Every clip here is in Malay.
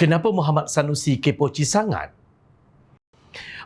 Kenapa Muhammad Sanusi kepoci sangat?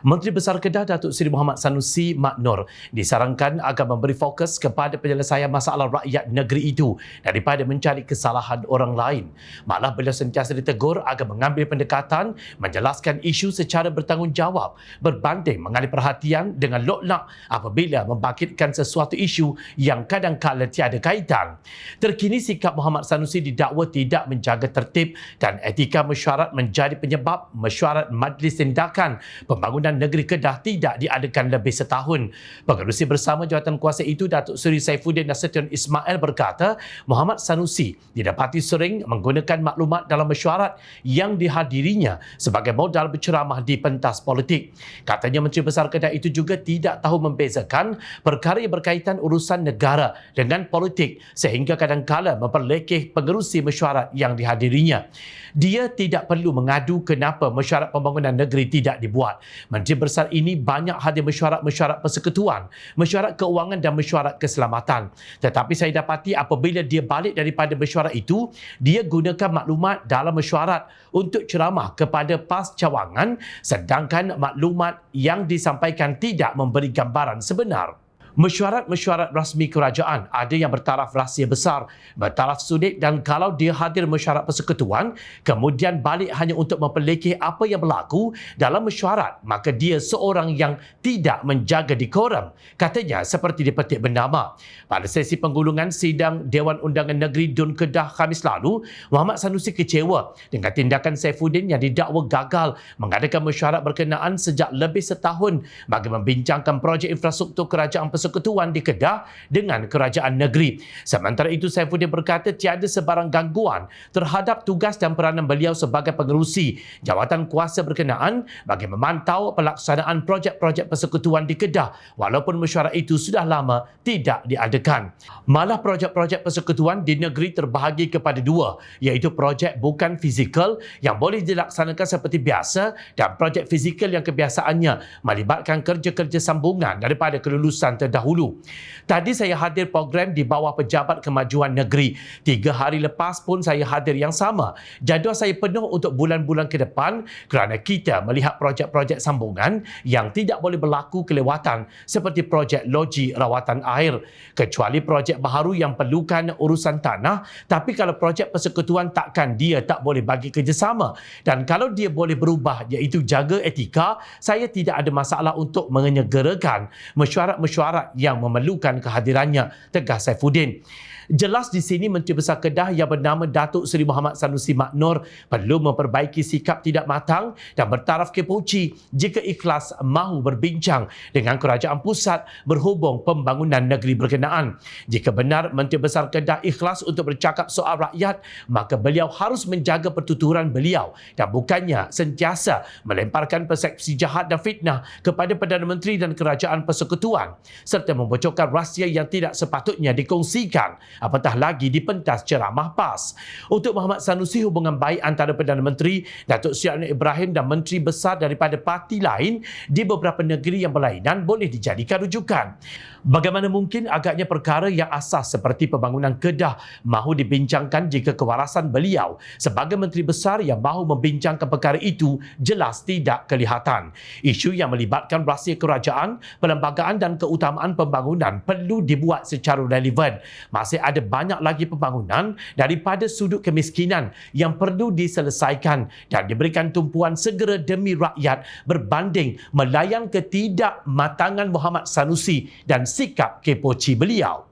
Menteri Besar Kedah Datuk Seri Muhammad Sanusi Mak Nur disarankan agar memberi fokus kepada penyelesaian masalah rakyat negeri itu daripada mencari kesalahan orang lain. Malah beliau sentiasa ditegur agar mengambil pendekatan menjelaskan isu secara bertanggungjawab berbanding mengalih perhatian dengan loklak apabila membangkitkan sesuatu isu yang kadang-kala tiada kaitan. Terkini sikap Muhammad Sanusi didakwa tidak menjaga tertib dan etika mesyuarat menjadi penyebab mesyuarat Majlis Tindakan Pembangunan Negeri Kedah tidak diadakan lebih setahun. Pengerusi bersama jawatankuasa itu, Datuk Seri Saifuddin Nasution Ismail berkata, Muhammad Sanusi didapati sering menggunakan maklumat dalam mesyuarat yang dihadirinya sebagai modal berceramah di pentas politik. Katanya Menteri Besar Kedah itu juga tidak tahu membezakan perkara yang berkaitan urusan negara dengan politik sehingga kadang-kala memperlekeh pengerusi mesyuarat yang dihadirinya. Dia tidak perlu mengadu kenapa mesyuarat pembangunan negeri tidak dibuat. Menteri Besar ini banyak hadir mesyuarat-mesyuarat persekutuan, mesyuarat keuangan dan mesyuarat keselamatan. Tetapi saya dapati apabila dia balik daripada mesyuarat itu, dia gunakan maklumat dalam mesyuarat untuk ceramah kepada PAS cawangan, sedangkan maklumat yang disampaikan tidak memberi gambaran sebenar. Mesyuarat-mesyuarat rasmi kerajaan ada yang bertaraf rahsia besar, bertaraf sulit, dan kalau dia hadir mesyuarat persekutuan kemudian balik hanya untuk memperlekeh apa yang berlaku dalam mesyuarat, maka dia seorang yang tidak menjaga dekoram, katanya seperti dipetik bernama. Pada sesi penggulungan sidang Dewan Undangan Negeri Dun Kedah Khamis lalu, Muhammad Sanusi kecewa dengan tindakan Saifuddin yang didakwa gagal mengadakan mesyuarat berkenaan sejak lebih setahun bagi membincangkan projek infrastruktur kerajaan persekutuan di Kedah dengan kerajaan negeri. Sementara itu, Saifuddin berkata tiada sebarang gangguan terhadap tugas dan peranan beliau sebagai pengerusi jawatan kuasa berkenaan bagi memantau pelaksanaan projek-projek persekutuan di Kedah walaupun mesyuarat itu sudah lama tidak diadakan. Malah projek-projek persekutuan di negeri terbahagi kepada dua, iaitu projek bukan fizikal yang boleh dilaksanakan seperti biasa dan projek fizikal yang kebiasaannya melibatkan kerja-kerja sambungan daripada kelulusan terdahulu. Tadi saya hadir program di bawah Pejabat Kemajuan Negeri. 3 hari lepas pun saya hadir yang sama. Jadual saya penuh untuk bulan-bulan ke depan kerana kita melihat projek-projek sambungan yang tidak boleh berlaku kelewatan seperti projek loji rawatan air. Kecuali projek baharu yang perlukan urusan tanah, tapi kalau projek persekutuan takkan dia tak boleh bagi kerjasama. Dan kalau dia boleh berubah iaitu jaga etika, saya tidak ada masalah untuk menyegerakan mesyuarat-mesyuarat yang memerlukan kehadirannya, tegas Saifuddin. Jelas di sini Menteri Besar Kedah yang bernama Datuk Seri Muhammad Sanusi Mak Nur perlu memperbaiki sikap tidak matang dan bertaraf kepoci jika ikhlas mahu berbincang dengan kerajaan pusat berhubung pembangunan negeri berkenaan. Jika benar Menteri Besar Kedah ikhlas untuk bercakap soal rakyat, maka beliau harus menjaga pertuturan beliau dan bukannya sentiasa melemparkan persepsi jahat dan fitnah kepada Perdana Menteri dan kerajaan persekutuan serta membocorkan rahsia yang tidak sepatutnya dikongsikan, apatah lagi di pentas ceramah PAS. Untuk Muhammad Sanusi, hubungan baik antara Perdana Menteri Datuk Seri Anwar Ibrahim dan menteri besar daripada parti lain di beberapa negeri yang berlainan boleh dijadikan rujukan. Bagaimana mungkin agaknya perkara yang asas seperti pembangunan Kedah mahu dibincangkan jika kewarasan beliau sebagai menteri besar yang mahu membincangkan perkara itu jelas tidak kelihatan. Isu yang melibatkan rahsia kerajaan, perlembagaan dan keutamaan pembangunan perlu dibuat secara relevan. Masih ada banyak lagi pembangunan daripada sudut kemiskinan yang perlu diselesaikan dan diberikan tumpuan segera demi rakyat berbanding melayan ketidakmatangan Muhammad Sanusi dan sikap kepoci beliau.